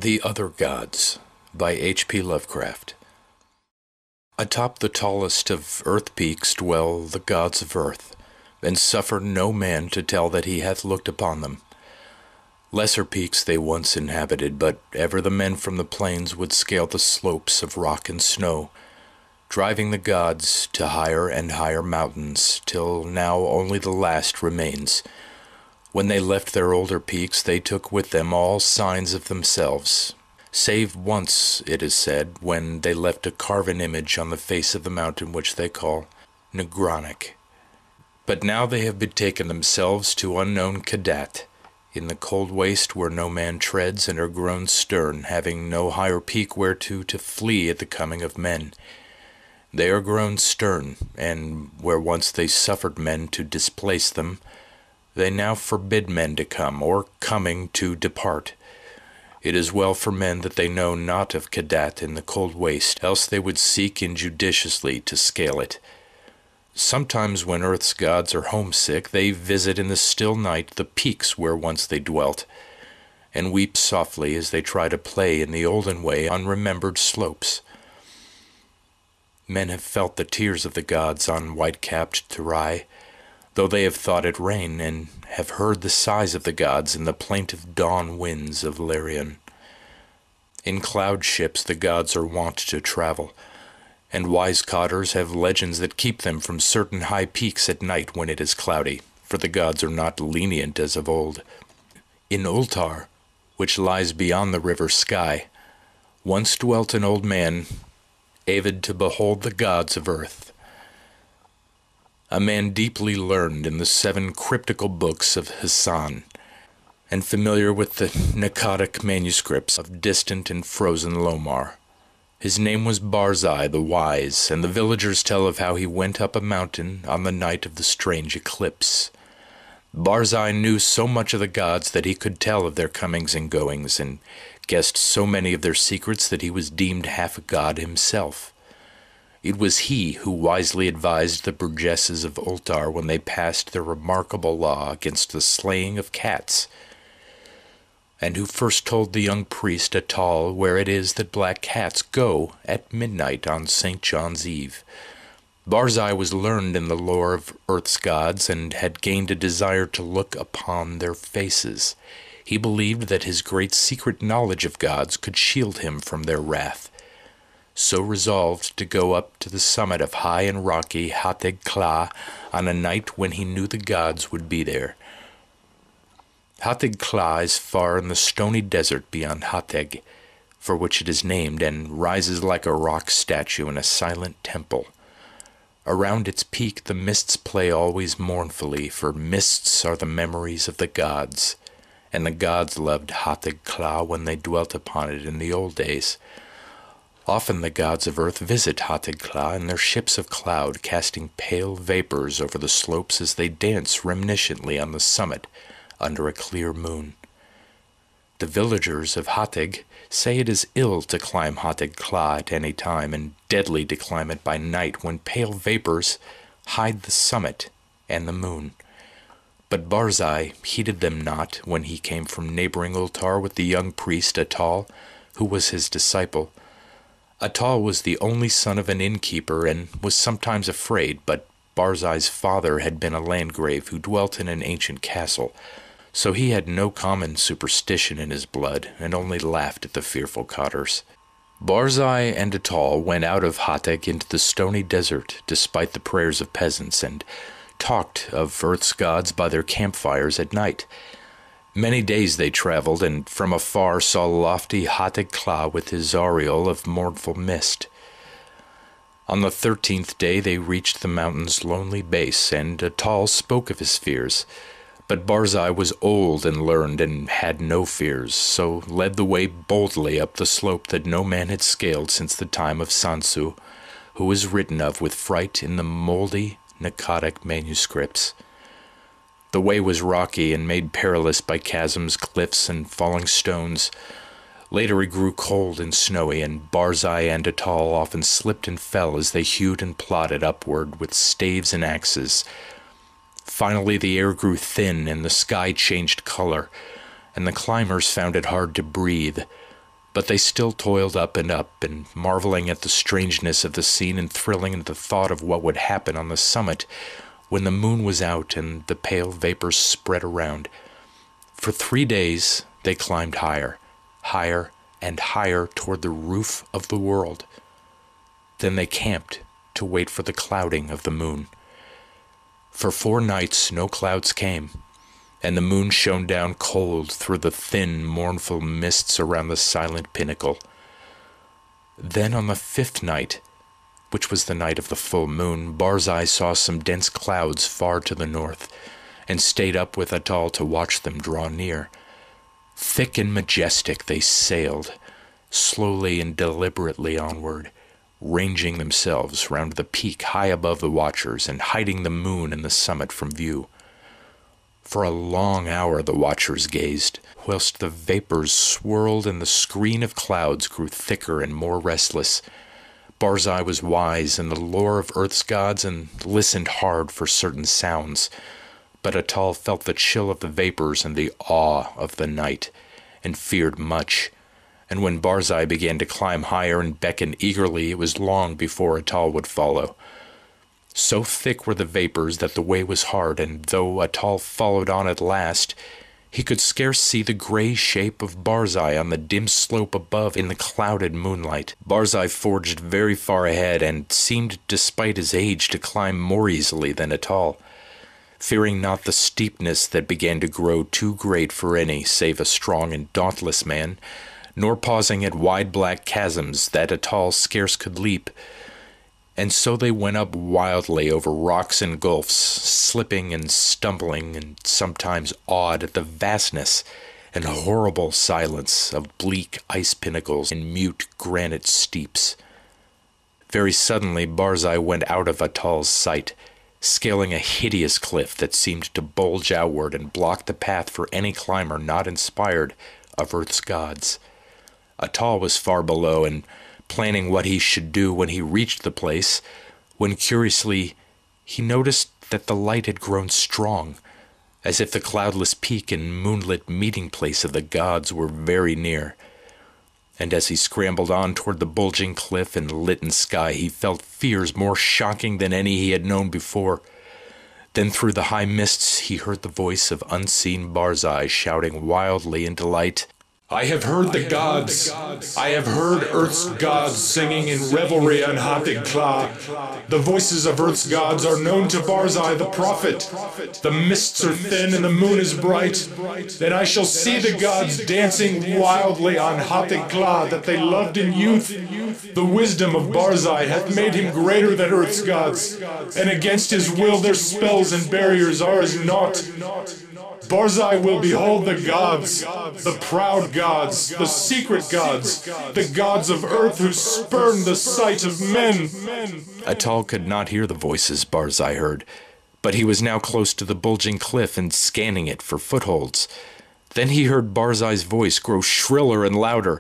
The Other Gods by H.P. Lovecraft. Atop the tallest of earth peaks dwell the gods of earth, and suffer no man to tell that he hath looked upon them. Lesser peaks they once inhabited, but ever the men from the plains would scale the slopes of rock and snow, driving the gods to higher and higher mountains, till now only the last remains. When they left their older peaks, they took with them all signs of themselves, save once, it is said, when they left a carven image on the face of the mountain which they call Negronic. But now they have betaken themselves to unknown Kadat, in the cold waste where no man treads, and are grown stern, having no higher peak whereto to flee at the coming of men. They are grown stern, and where once they suffered men to displace them, they now forbid men to come, or coming to depart. It is well for men that they know not of Kadat in the cold waste, else they would seek injudiciously to scale it. Sometimes when earth's gods are homesick, they visit in the still night the peaks where once they dwelt, and weep softly as they try to play in the olden way on remembered slopes. Men have felt the tears of the gods on white-capped Terai, though they have thought it rain, and have heard the sighs of the gods in the plaintive dawn winds of Larion. In cloud ships the gods are wont to travel, and wise cotters have legends that keep them from certain high peaks at night when it is cloudy, for the gods are not lenient as of old. In Ultar, which lies beyond the river Sky, once dwelt an old man, avid to behold the gods of earth. A man deeply learned in the 7 cryptical books of Hassan, and familiar with the Nakadic manuscripts of distant and frozen Lomar. His name was Barzai the Wise, and the villagers tell of how he went up a mountain on the night of the strange eclipse. Barzai knew so much of the gods that he could tell of their comings and goings, and guessed so many of their secrets that he was deemed half a god himself. It was he who wisely advised the burgesses of Ultar when they passed their remarkable law against the slaying of cats, and who first told the young priest Atal where it is that black cats go at midnight on St. John's Eve. Barzai was learned in the lore of earth's gods, and had gained a desire to look upon their faces. He believed that his great secret knowledge of gods could shield him from their wrath, so resolved to go up to the summit of high and rocky Hateg Kla on a night when he knew the gods would be there. Hateg Kla is far in the stony desert beyond Hateg, for which it is named, and rises like a rock statue in a silent temple. Around its peak the mists play always mournfully, for mists are the memories of the gods, and the gods loved Hateg Kla when they dwelt upon it in the old days. Often the gods of earth visit Hateg Kla in their ships of cloud, casting pale vapors over the slopes as they dance reminiscently on the summit under a clear moon. The villagers of Hateg say it is ill to climb Hateg Kla at any time, and deadly to climb it by night when pale vapors hide the summit and the moon. But Barzai heeded them not when he came from neighboring Ultar with the young priest Atal, who was his disciple. Atal was the only son of an innkeeper, and was sometimes afraid, but Barzai's father had been a landgrave who dwelt in an ancient castle, so he had no common superstition in his blood, and only laughed at the fearful cotters. Barzai and Atal went out of Hateg into the stony desert, despite the prayers of peasants, and talked of earth's gods by their campfires at night. Many days they traveled, and from afar saw lofty Hateg Kla with his aureole of mournful mist. On the 13th day they reached the mountain's lonely base, and Atal spoke of his fears. But Barzai was old and learned, and had no fears, so led the way boldly up the slope that no man had scaled since the time of Sansu, who is written of with fright in the moldy Nakadic manuscripts. The way was rocky and made perilous by chasms, cliffs, and falling stones. Later it grew cold and snowy, and Barzai and Atal often slipped and fell as they hewed and plodded upward with staves and axes. Finally the air grew thin and the sky changed color, and the climbers found it hard to breathe. But they still toiled up, and marveling at the strangeness of the scene and thrilling at the thought of what would happen on the summit when the moon was out and the pale vapors spread around. For 3 days they climbed higher, higher and higher toward the roof of the world. Then they camped to wait for the clouding of the moon. For 4 nights no clouds came, and the moon shone down cold through the thin, mournful mists around the silent pinnacle. Then on the 5th night, which was the night of the full moon, Barzai saw some dense clouds far to the north, and stayed up with Atal to watch them draw near. Thick and majestic they sailed, slowly and deliberately onward, ranging themselves round the peak high above the watchers and hiding the moon and the summit from view. For a long hour the watchers gazed, whilst the vapors swirled and the screen of clouds grew thicker and more restless. Barzai was wise in the lore of Earth's gods and listened hard for certain sounds, but Atal felt the chill of the vapors and the awe of the night, and feared much. And when Barzai began to climb higher and beckon eagerly, it was long before Atal would follow. So thick were the vapors that the way was hard, and though Atal followed on at last, he could scarce see the gray shape of Barzai on the dim slope above in the clouded moonlight. Barzai forged very far ahead, and seemed, despite his age, to climb more easily than Atal, fearing not the steepness that began to grow too great for any save a strong and dauntless man, nor pausing at wide black chasms that Atal scarce could leap. And so they went up wildly over rocks and gulfs, slipping and stumbling, and sometimes awed at the vastness and horrible silence of bleak ice pinnacles and mute granite steeps. Very suddenly Barzai went out of Atal's sight, scaling a hideous cliff that seemed to bulge outward and block the path for any climber not inspired of Earth's gods. Atal was far below and planning what he should do when he reached the place, when curiously he noticed that the light had grown strong, as if the cloudless peak and moonlit meeting place of the gods were very near. And as he scrambled on toward the bulging cliff and litten sky, he felt fears more shocking than any he had known before. Then through the high mists he heard the voice of unseen Barzai shouting wildly in delight, I have heard the gods. I have heard Earth's gods singing in revelry on Hathig Kla. The voices of Earth's gods are known to Barzai the prophet. The mists are thin and the moon is bright. Then I shall see the gods dancing wildly on Hathig Kla that they loved in youth. The wisdom of Barzai hath made him greater than Earth's gods, and against his will their spells and barriers are as naught. Barzai will behold the gods, the proud gods, the secret gods, the gods of Earth who spurn the sight of men. Atal could not hear the voices Barzai heard, but he was now close to the bulging cliff and scanning it for footholds. Then he heard Barzai's voice grow shriller and louder.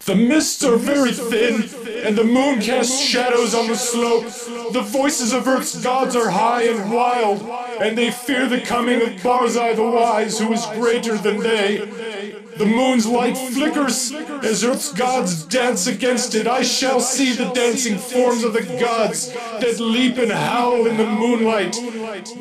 The mists are very thin, and the moon casts shadows on the slope. The voices of Earth's gods are high and wild, and they fear the coming of Barzai the Wise, who is greater than they. The moon's light flickers as Earth's gods dance against it. I shall see the dancing forms of the gods that leap and howl in the moonlight.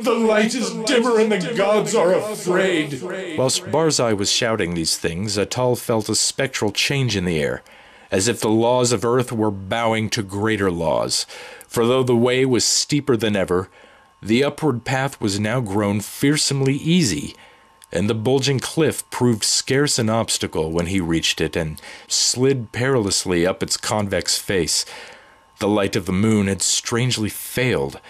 The light is dimmer and the gods are afraid. Whilst Barzai was shouting these things, Atal felt a spectral change in the air, as if the laws of Earth were bowing to greater laws. For though the way was steeper than ever, the upward path was now grown fearsomely easy, and the bulging cliff proved scarce an obstacle when he reached it and slid perilously up its convex face. The light of the moon had strangely failed,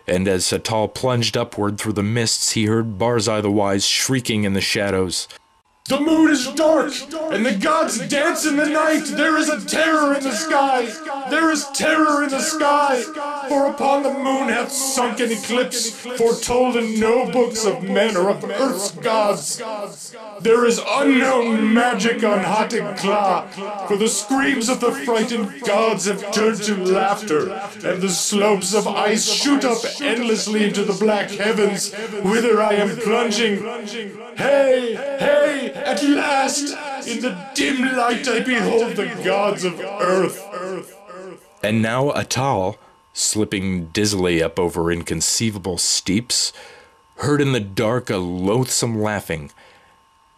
and as Atal plunged upward through the mists, he heard Barzai the Wise shrieking in the shadows. The moon is dark, and the gods dance in the night. There is a terror in the sky. There is terror in the sky. For upon the moon hath sunk an eclipse, foretold in no books of men or of Earth's gods. There is unknown magic on Hathig Kla, for the screams of the frightened gods have turned to laughter, and the slopes of ice shoot up endlessly into the black heavens, whither I am plunging. Hey, hey! At last! last, in the dim light I behold the gods of earth. And now Atal, slipping dizzily up over inconceivable steeps, heard in the dark a loathsome laughing,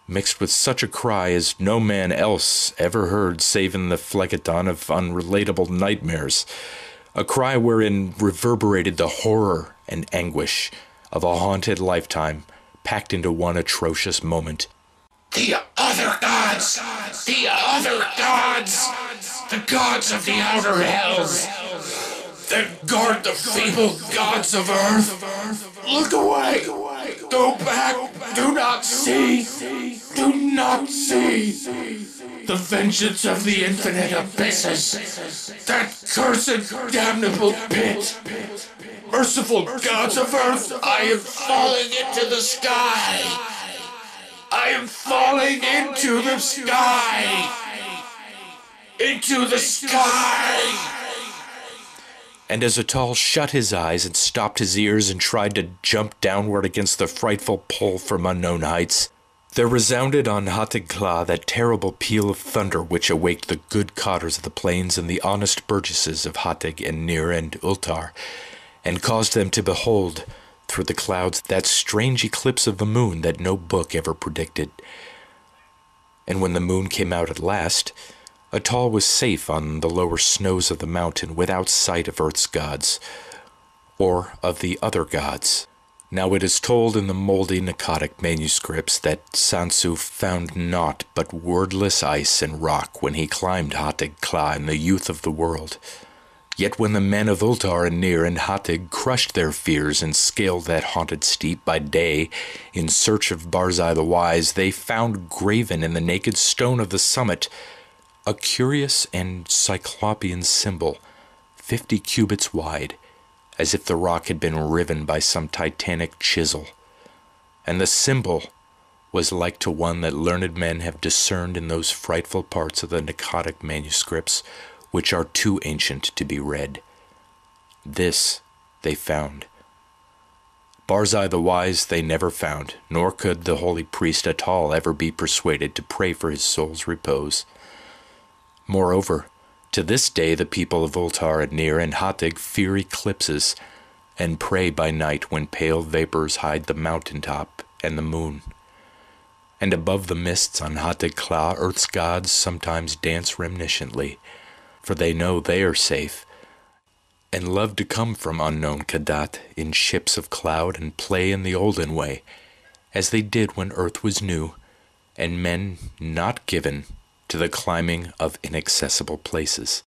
mixed with such a cry as no man else ever heard save in the phlegethon of unrelatable nightmares, a cry wherein reverberated the horror and anguish of a haunted lifetime packed into one atrocious moment. The other gods! The other gods! The gods of the outer hells! That guard the feeble gods of earth! Look away! Go back! Do not see! Do not see! The vengeance of the infinite abysses! That cursed, damnable pit! Merciful gods of earth, I am falling into the sky! I am falling into the sky! Into the sky! And as Atal shut his eyes and stopped his ears and tried to jump downward against the frightful pull from unknown heights, there resounded on Hatigla that terrible peal of thunder which awaked the good cotters of the plains and the honest burgesses of Hatig and Nir and Ultar, and caused them to behold through the clouds that strange eclipse of the moon that no book ever predicted. And when the moon came out at last, Atal was safe on the lower snows of the mountain without sight of Earth's gods, or of the other gods. Now it is told in the moldy Akkadic manuscripts that Sansu found naught but wordless ice and rock when he climbed Hatig Kla in the youth of the world. Yet when the men of Ultar and Nir and Hatig crushed their fears and scaled that haunted steep by day in search of Barzai the Wise, they found graven in the naked stone of the summit a curious and cyclopean symbol, 50 cubits wide, as if the rock had been riven by some titanic chisel. And the symbol was like to one that learned men have discerned in those frightful parts of the Akkadic manuscripts which are too ancient to be read. This they found. Barzai the Wise they never found, nor could the holy priest Atal ever be persuaded to pray for his soul's repose. Moreover, to this day the people of Ultar and Nir and Hatig fear eclipses, and pray by night when pale vapors hide the mountaintop and the moon. And above the mists on Hatig Kla, Earth's gods sometimes dance reminiscently, for they know they are safe, and love to come from unknown Kadat in ships of cloud and play in the olden way, as they did when Earth was new, and men not given to the climbing of inaccessible places.